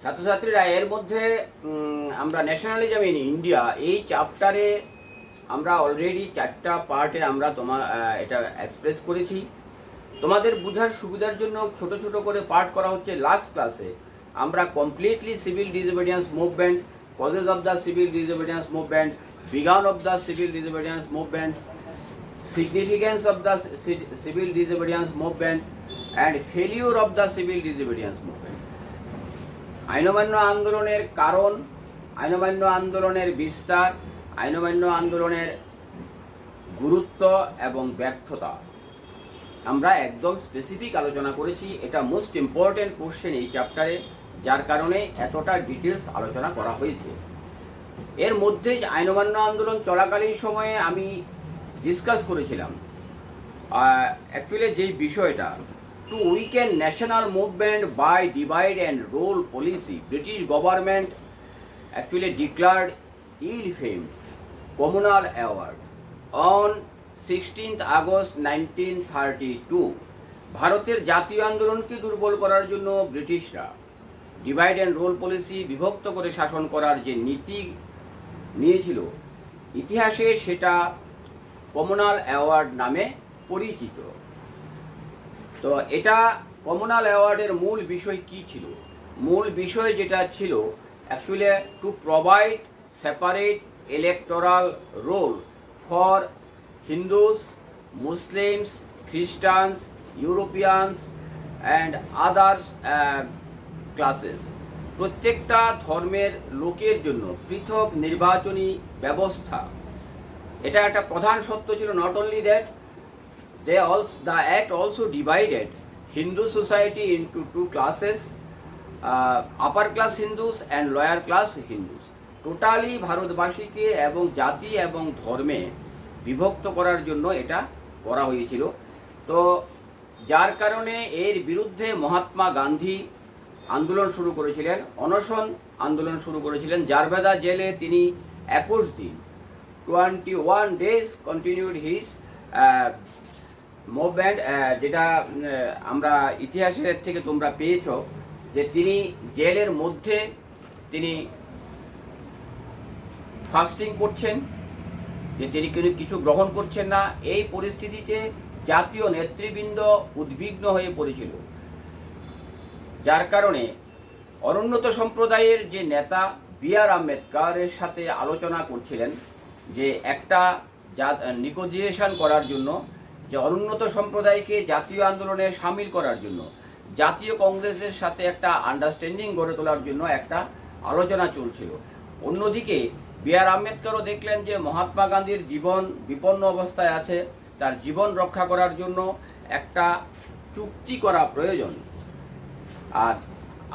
ছাত্রছাত্রীরা এর মধ্যে আমরা ন্যাশনালিজম ইন ইন্ডিয়া এই চ্যাপ্টারে আমরা অলরেডি 4টা পার্টে আমরা এটা এক্সপ্রেস করেছি। তোমাদের বোঝার সুবিধার জন্য ছোট ছোট করে পার্ট করা হচ্ছে। লাস্ট ক্লাসে আমরা completely civil disobedience movement, causes of the civil disobedience movement, began of the civil disobedience movement, significance of the civil disobedience movement and failure of the civil disobedience movement, আইন অমান্য আন্দোলনের কারণ, আইন অমান্য আন্দোলনের বিস্তার, আইন অমান্য আন্দোলনের গুরুত্ব এবং ব্যর্থতা আমরা একদম স্পেসিফিক আলোচনা করেছি। এটা মোস্ট ইম্পর্টেন্ট কোশ্চেন এই চ্যাপ্টারে, যার কারণে এতটা ডিটেলস আলোচনা করা হয়েছে। এর মধ্যে আইন অমান্য আন্দোলন চলাকালীন সময়ে আমি ডিসকাস করেছিলাম অ্যাকচুয়ালি যেই বিষয়টা, to weaken national movement by divide and rule policy, British government actually declared ill-famed communal award on 16th August 1932। ভারতের জাতীয় আন্দোলনকে দুর্বল করার জন্য ব্রিটিশরা ডিভাইড অ্যান্ড রোল পলিসি, বিভক্ত করে শাসন করার যে নীতি নিয়েছিল, ইতিহাসে সেটা কমনাল অ্যাওয়ার্ড নামে পরিচিত। তো এটা কমনাল অ্যাওয়ার্ডের মূল বিষয় কি ছিল? মূল বিষয় যেটা ছিল actually to provide separate electoral role for Hindus, Muslims, Christians, Europeans and others classes। প্রত্যেকটা ধর্মের লোকের জন্য পৃথক নির্বাচনী ব্যবস্থা, এটা একটা প্রধান সত্য ছিল। Not only that, the act also divided Hindu society into two classes, upper class Hindus and lower class Hindus. Totally ভারতবাসীকে এবং জাতি এবং ধর্মে বিভক্ত করার জন্য এটা করা হয়েছিল। তো যার কারণে এর বিরুদ্ধে মহাত্মা গান্ধী আন্দোলন শুরু করেছিলেন, অনশন আন্দোলন শুরু করেছিলেন। জারবেদা জেলে তিনি 21 দিন 21 days কন্টিনিউড হিজ মুভমেন্ট, যেটা আমরা ইতিহাসের থেকে তোমরা পেয়েছ যে তিনি জেলের মধ্যে তিনি ফাস্টিং করছেন, যে তিনি কিছু গ্রহণ করছেন না। এই পরিস্থিতিতে জাতীয় নেতৃবৃন্দ উদ্বিগ্ন হয়ে পড়েছিল, যার কারণে অনুন্নত সম্প্রদায়ের যে নেতা বি.আর. আম্বেদকরের সাথে আলোচনা করছিলেন যে একটা নিগোসিয়েশন করার জন্য, যে অনুন্নত সম্প্রদায়কে জাতীয় আন্দোলনে সামিল করার জন্য, জাতীয় কংগ্রেসের সাথে একটা আন্ডারস্ট্যান্ডিং গড়ে তোলার জন্য একটা আলোচনা চলছিল। অন্যদিকে বি.আর. আম্বেদকরও দেখলেন যে মহাত্মা গান্ধীর জীবন বিপন্ন অবস্থায় আছে, তার জীবন রক্ষা করার জন্য একটা চুক্তি করা প্রয়োজন। আর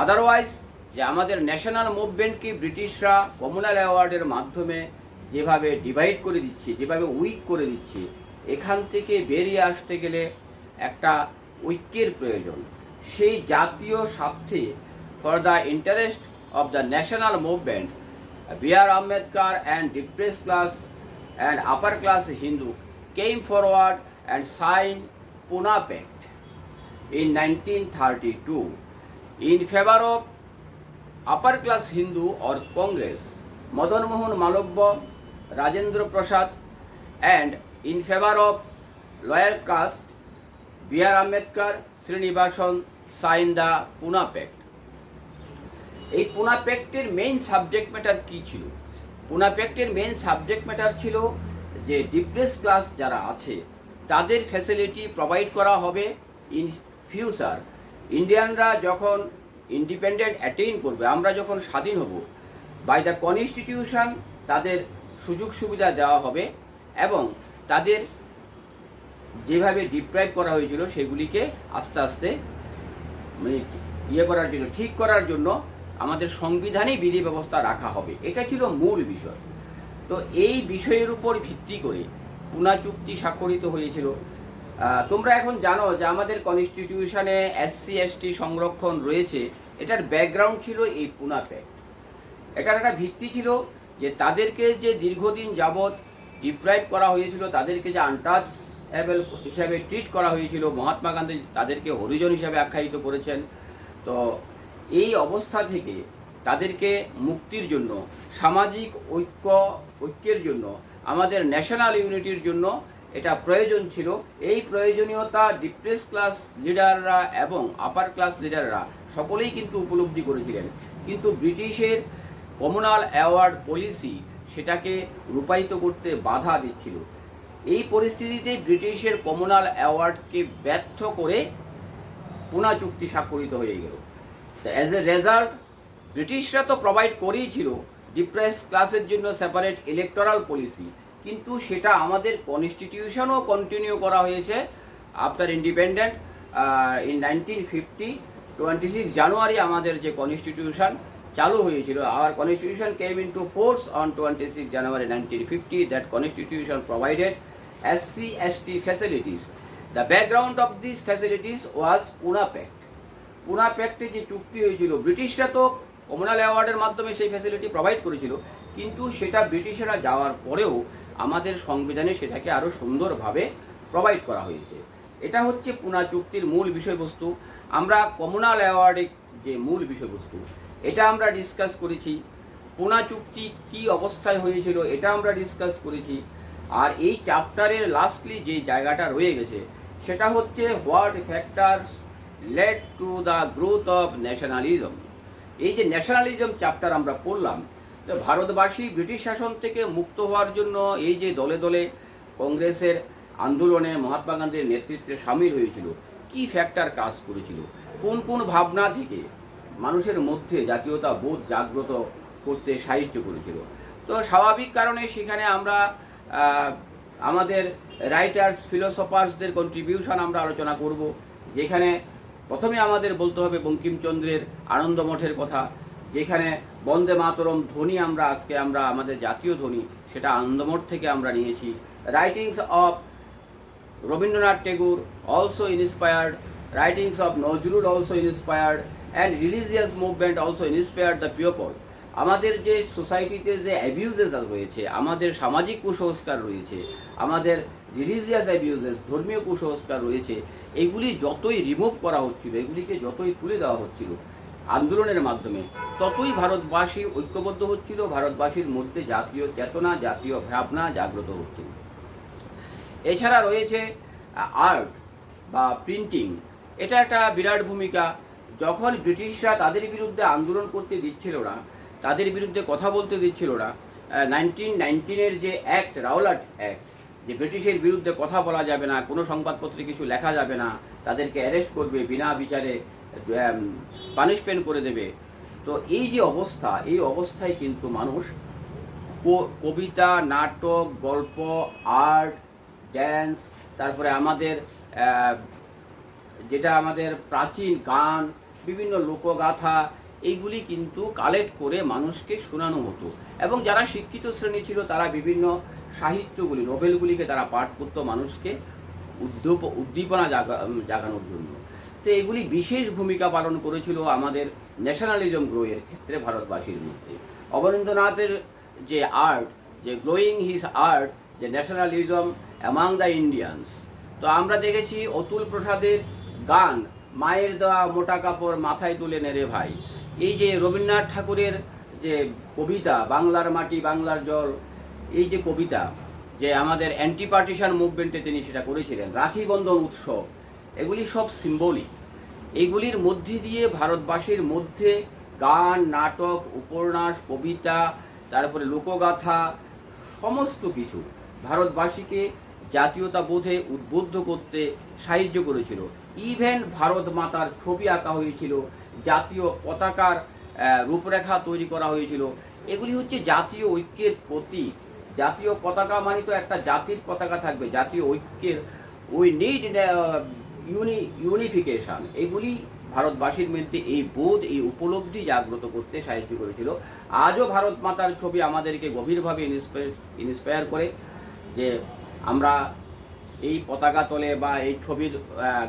আদারওয়াইজ যে আমাদের ন্যাশনাল মুভমেন্টকে ব্রিটিশরা কমনাল অ্যাওয়ার্ডের মাধ্যমে যেভাবে ডিভাইড করে দিচ্ছে, যেভাবে উইক করে দিচ্ছে, এখান থেকে বেরিয়ে আসতে গেলে একটা ঐক্যের প্রয়োজন। সেই জাতীয় স্বার্থে, for the interest of the national movement, B R. Ambedkar and depressed class and upper class Hindu came forward and sign Poona pact in 1932 in favor of upper class Hindu or Congress, Madan Mohan Malabya, Rajendra Prasad, and in favor of lower caste, B.R. Ambedkar, Srinivasan signed the Pune Pact। এই পুনা প্যাক্টের main subject matter কী ছিল? পুনা প্যাক্টের main subject matter ছিল যে depress class যারা আছে তাদের facility provide করা হবে in future. ইন্ডিয়ানরা যখন ইন্ডিপেন্ডেন্ট অ্যাটেইন করবে, আমরা যখন স্বাধীন হব, বাই দ্য কনস্টিটিউশন তাদের সুযোগ সুবিধা দেওয়া হবে এবং তাদের যেভাবে ডিপ্রাইভ করা হয়েছিল সেগুলিকে আস্তে আস্তে করার জন্য, ঠিক করার জন্য আমাদের সংবিধানেই বিধি ব্যবস্থা রাখা হবে। এটা ছিল মূল বিষয়। তো এই বিষয়ের উপর ভিত্তি করে পুনা চুক্তি স্বাক্ষরিত হয়েছিল। তোমরা এখন জানো যে আমাদের কনস্টিটিউশনে SC ST সংরক্ষণ রয়েছে। এটার ব্যাকগ্রাউন্ড ছিল এই পুনা প্যাক্ট। এটার একটা ভিত্তি ছিল যে তাদেরকে যে দীর্ঘদিন যাবৎ ডিপ্রাইভ করা হয়েছিল, তাদেরকে যে আনটাচেবল হিসাবে ট্রিট করা হয়েছিল, মহাত্মা গান্ধী তাদেরকে হরিজন হিসাবে আখ্যায়িত করেছেন। তো এই অবস্থা থেকে তাদেরকে মুক্তির জন্য, সামাজিক ঐক্যের জন্য, আমাদের ন্যাশনাল ইউনিটির জন্য এটা প্রয়োজন ছিল। এই প্রয়োজনীয়তা ডিপ্রেস ক্লাস লিডাররা এবং আপার ক্লাস লিডাররা সকলেই কিন্তু উপলব্ধি করেছিলেন, কিন্তু ব্রিটিশের কমিউনাল অ্যাওয়ার্ড পলিসি সেটাকে রূপায়িত করতে বাধা দিচ্ছিল। এই পরিস্থিতিতে ব্রিটিশের কমিউনাল অ্যাওয়ার্ডকে ব্যর্থ করে পুনা চুক্তি স্বাক্ষরিত হয়ে গেল। অ্যাজ এ রেজাল্ট ব্রিটিশরা তো প্রোভাইড করেই ছিল ডিপ্রেস ক্লাসের জন্য সেপারেট ইলেকটোরাল পলিসি, কিন্তু সেটা আমাদের কনস্টিটিউশনও কন্টিনিউ করা হয়েছে আফটার ইন্ডিপেন্ডেন্ট ইন 1950। 26 জানুয়ারি আমাদের যে কনস্টিটিউশন চালু হয়েছিল, our constitution came into force on 26 January 1950। That constitution provided SC/ST facilities. The background of this facilities was Poona pact. Poona প্যাক্টে যে চুক্তি হয়েছিল, ব্রিটিশরা তো কমিউনাল অ্যাওয়ার্ডের মাধ্যমে সেই ফ্যাসিলিটি প্রোভাইড করেছিল, কিন্তু সেটা ব্রিটিশরা যাওয়ার পরেও আমাদের সংবিধানে সেটাকে আরও সুন্দরভাবে প্রোভাইড করা হয়েছে। এটা হচ্ছে পুনা চুক্তির মূল বিষয়বস্তু। আমরা কমিউনাল অ্যাওয়ার্ডের যে মূল বিষয়বস্তু এটা আমরা ডিসকাস করেছি। পুনা চুক্তি কী অবস্থায় হয়েছিল এটা আমরা ডিসকাস করেছি। আর এই চ্যাপ্টারের লাস্টলি যে জায়গাটা রয়ে গেছে সেটা হচ্ছে what factors led to the growth of nationalism. এই যে ন্যাশনালিজম চ্যাপ্টার আমরা পড়লাম, তো ভারতবাসী ব্রিটিশ শাসন থেকে মুক্ত হওয়ার জন্য এই যে দলে দলে কংগ্রেসের আন্দোলনে মহাত্মা গান্ধীর নেতৃত্বে সামিল হয়েছিল, কি ফ্যাক্টর কাজ করেছিল, কোন কোন ভাবনা থেকে মানুষের মধ্যে জাতীয়তা বোধ জাগ্রত করতে সাহায্য করেছিল। তো স্বাভাবিক কারণে সেখানে আমরা আমাদের রাইটার্স ফিলোসফার্সদের কন্ট্রিবিউশন আমরা আলোচনা করব, যেখানে প্রথমে আমাদের বলতে হবে বঙ্কিমচন্দ্রের আনন্দমঠের কথা, যেখানে বন্দে মাতরম ধ্বনি আমরা আমাদের জাতীয় ধ্বনি সেটা আনন্দমঠ থেকে আমরা নিয়েছি। Writings of Rabindranath Tagore also inspired, writings of Nazrul also inspired, and religious movement also inspired the people. আমাদের যে সোসাইটিতে যে অ্যাবিউজেস রয়েছে, আমাদের সামাজিক কুসংস্কার রয়েছে, আমাদের রিলিজিয়াস অ্যাবিউজেস ধর্মীয় কুসংস্কার রয়েছে, এগুলি যতই রিমুভ করা হচ্ছিল, এগুলিকে যতই তুলে দেওয়া হচ্ছিল আন্দোলনের মাধ্যমে, ততই ভারতবাসী ঐক্যবদ্ধ হচ্ছিল, ভারতবাসীর মধ্যে জাতীয় চেতনা, জাতীয় ভাবনা জাগ্রত হচ্ছিল। এছাড়া রয়েছে আর্ট বা প্রিন্টিং, এটা একটা বিরাট ভূমিকা। যখন ব্রিটিশরা তাদের বিরুদ্ধে আন্দোলন করতে দিচ্ছিল না, তাদের বিরুদ্ধে কথা বলতে দিচ্ছিল না, 1919 যে অ্যাক্ট, রাওলাট অ্যাক্ট, যে ব্রিটিশের বিরুদ্ধে কথা বলা যাবে না, কোনো সংবাদপত্রে কিছু লেখা যাবে না, তাদেরকে অ্যারেস্ট করবে, বিনা বিচারে পানিশমেন্ট করে দেবে। তো এই যে অবস্থা, এই অবস্থায় কিন্তু মানুষ কবিতা, নাটক, গল্প, আর্ট, ড্যান্স, তারপরে আমাদের যেটা আমাদের প্রাচীন গান, বিভিন্ন লোকগাথা, এইগুলি কিন্তু কালেক্ট করে মানুষকে শোনানো হতো। এবং যারা শিক্ষিত শ্রেণী ছিল তারা বিভিন্ন সাহিত্যগুলি, নোবেলগুলিকে তারা পাঠ করতো মানুষকে উদ্দীপনা জাগানোর জন্য। তো এগুলি বিশেষ ভূমিকা পালন করেছিল আমাদের ন্যাশনালিজম গ্রোয়ের ক্ষেত্রে ভারতবাসীর মধ্যে। অবনীন্দ্রনাথের যে আর্ট, যে গ্লোয়িং হিজ আর্ট, যে ন্যাশনালিজম অ্যামাং দ্য ইন্ডিয়ানস। তো আমরা দেখেছি অতুল প্রসাদের গান, মায়ের দেওয়া মোটা কাপড় মাথায় তুলে নেড়ে ভাই। এই যে রবীন্দ্রনাথ ঠাকুরের যে কবিতা, বাংলার মাটি বাংলার জল, এই যে কবিতা, যে আমাদের অ্যান্টি পার্টিশন মুভমেন্টে তিনি সেটা করেছিলেন, রাখি বন্ধন উৎসব, এগুলি সব সিম্বলিক। এইগুলির মধ্যে দিয়ে ভারতবাসীর মধ্যে গান, নাটক, উপন্যাস, কবিতা, তারপরে লোকগাথা, সমস্ত কিছু ভারতবাসীকে জাতীয়তাবোধে উদ্বুদ্ধ করতে সাহায্য করেছিল। ইভেন ভারত মাতার ছবি আঁকা হয়েছিল, জাতীয় পতাকার রূপরেখা তৈরি করা হয়েছিল। এগুলি হচ্ছে জাতীয় ঐক্যের প্রতীক। জাতীয় পতাকা মানে তো একটা জাতির পতাকা থাকবে, জাতীয় ঐক্যের উই নিড ইউনিফিকেশন। এগুলি ভারতবাসীর মধ্যে এই বোধ, এই উপলব্ধি জাগ্রত করতে সাহায্য করেছিল। আজও ভারত মাতার ছবি আমাদেরকে গভীরভাবে ইন্সপায়ার করে, যে আমরা এই পতাকা তলে বা এই ছবির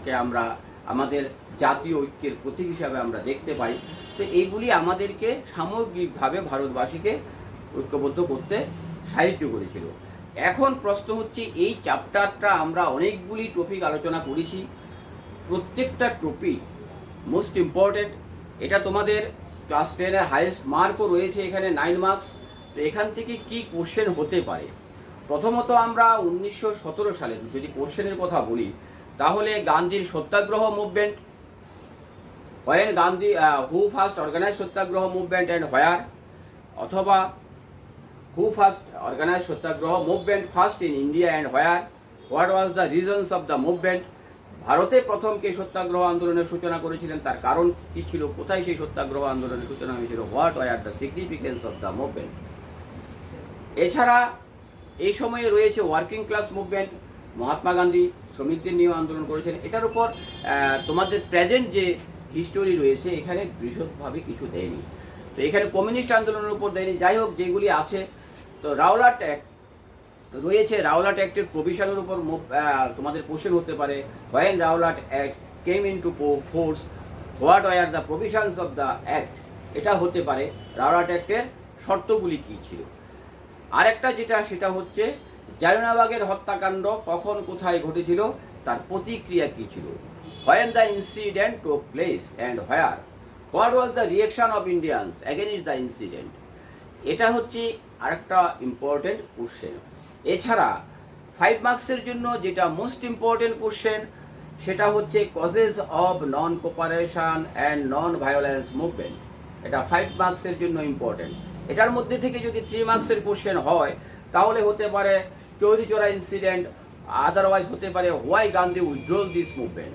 কে আমরা আমাদের জাতীয় ঐক্যের প্রতীক হিসাবে আমরা দেখতে পাই। তো এইগুলি আমাদেরকে সামগ্রিকভাবে ভারতবাসীকে ঐক্যবদ্ধ করতে সাহায্য করেছিল। এখন প্রশ্ন হচ্ছে, এই চ্যাপ্টারটা আমরা অনেকগুলি টপিক আলোচনা করেছি, প্রত্যেকটা টপিক মোস্ট ইম্পর্টেন্ট, এটা তোমাদের ক্লাস 10-এর হাইয়েস্ট মার্কও রয়েছে এখানে 9 মার্কস। তো এখান থেকে কি কোশ্চেন হতে পারে? প্রথমত আমরা 1917 সালের যদি কোশ্চেনের কথা বলি, তাহলে গান্ধীর Satyagraha movement, when Gandhi who first organize Satyagraha movement and where, অথবা who first organize Satyagraha movement first in India and where, what was the reasons of the movement, ভারতে প্রথম কে সত্যাগ্রহ আন্দোলনের সূচনা করেছিলেন, তার কারণ কি ছিল, কোথায় সেই সত্যাগ্রহ আন্দোলনের সূচনা হয়েছিল, what were the significance of the movement. এছাড়া এই সময়ে রয়েছে working class movement, Mahatma Gandhi শ্রমিকদের নিয়েও আন্দোলন করেছেন। এটার উপর তোমাদের প্রেজেন্ট যে হিস্টোরি রয়েছে এখানে বিশদভাবে কিছু দেয়নি, তো এখানে কমিউনিস্ট আন্দোলনের উপর দেয়নি। যাই হোক, যেগুলি আছে, তো রাওলাট অ্যাক্ট রয়েছে, রাওলাট অ্যাক্টের প্রভিশনের উপর তোমাদের কোশ্চেন হতে পারে। When Rowlatt act came into force, what were the provisions of the act, এটা হতে পারে রাওলাট অ্যাক্টের শর্তগুলি কী ছিল। আরেকটা যেটা, সেটা হচ্ছে জালিয়ানওয়ালাবাগের হত্যাকাণ্ড কখন কোথায় ঘটেছিল, তার প্রতিক্রিয়া কী ছিল, হোয়েন দ্য ইনসিডেন্ট টোক place and where, what was the reaction of Indians against the incident. এটা হচ্ছে আরেকটা ইম্পর্টেন্ট কোশ্চেন। এছাড়া 5 মার্কসের জন্য যেটা মোস্ট ইম্পর্টেন্ট কোশ্চেন, সেটা হচ্ছে causes of non cooperation and non violence movement. এটা 5 মার্কসের জন্য ইম্পর্টেন্ট। এটার মধ্যে থেকে যদি 3 মার্কসের কোশ্চেন হয়, তাহলে হতে পারে চৌরি চৌরা ইনসিডেন্ট, আদারওয়াইজ হতে পারে why Gandhi withdrawal this movement,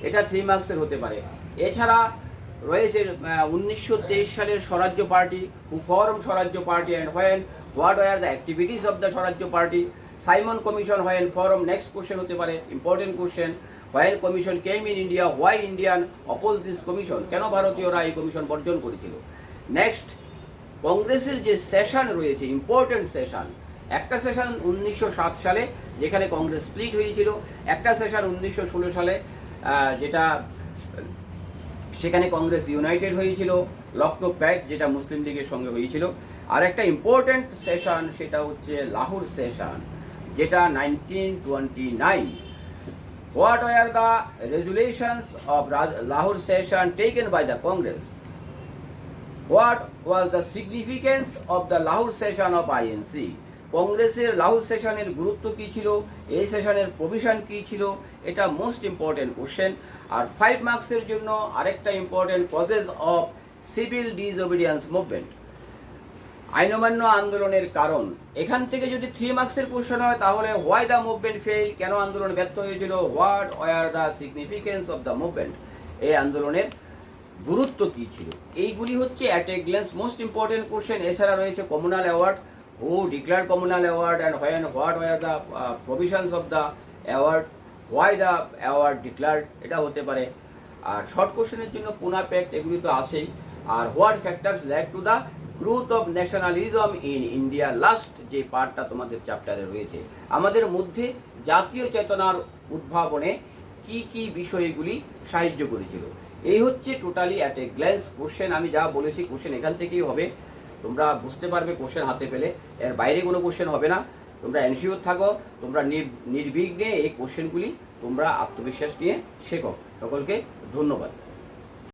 এটা 3 মার্কসের হতে পারে। এছাড়া রয়েছে 1923 সালের Swarajya party, who form Swarajya party and when, what were the activities of the Swarajya party, Simon commission when form, next question হতে পারে important question, when commission came in India, why Indian oppose this commission, কেন ভারতীয়রা এই commission বর্জন করেছিল। Next, কংগ্রেসের যে session রয়েছে, ইম্পর্টেন্ট সেশন, একটা সেশন 1907 সালে যেখানে কংগ্রেস স্প্লিট হয়েছিল, একটা সেশন 1916 সালে যেটা সেখানে কংগ্রেস ইউনাইটেড হয়েছিল, লখনৌ প্যাক্ট যেটা মুসলিম লীগের সঙ্গে হয়েছিল। আর একটা ইম্পর্টেন্ট সেশন, সেটা হচ্ছে লাহোর সেশন, যেটা 1929। What were the resolutions of Lahore session taken by the Congress, what was the significance of the Lahore session of INC, কংগ্রেসের লাহোর সেশনের গুরুত্ব কী ছিল, এই সেশনের প্রভিশন কী ছিল, এটা মোস্ট ইম্পর্টেন্ট কোশ্চেন। আর 5 মার্কসের জন্য আরেকটা important, causes of civil disobedience movement, আইন অমান্য আন্দোলনের কারণ। এখান থেকে যদি 3 মার্কসের কোশ্চেন হয়, তাহলে হোয়াই দ্য মুভমেন্ট ফেল, কেন আন্দোলন ব্যর্থ হয়েছিল, what were the significance of the movement, এই আন্দোলনের গুরুত্ব কী ছিল। এইগুলি হচ্ছে at a glance most important question. এছাড়া রয়েছে communal award, who declare communal award and when, what were the provisions of the award, why the award declared, এটা হতে পারে। আর শর্ট কোশ্চেনের জন্য পুনা প্যাক্ট, এগুলি তো আছেই। আর what factors led to the growth of nationalism in India, last যে পার্টটা তোমাদের চ্যাপ্টারে রয়েছে, আমাদের মধ্যে জাতীয় চেতনার উদ্ভাবনে কি কি বিষয়গুলি সাহায্য করেছিল। এই হচ্ছে totally at a glance question. আমি যা বলেছি কোশ্চেন এখান থেকেই হবে, তোমরা বুঝতে পারবে কোশ্চেন হাতে পেলে, এর বাইরে কোনো কোশ্চেন হবে না। তোমরা এনশিওর থাকো, তোমরা নির্বিঘ্নে এই কোশ্চেনগুলি তোমরা আত্মবিশ্বাস নিয়ে শেখো। সকলকে ধন্যবাদ।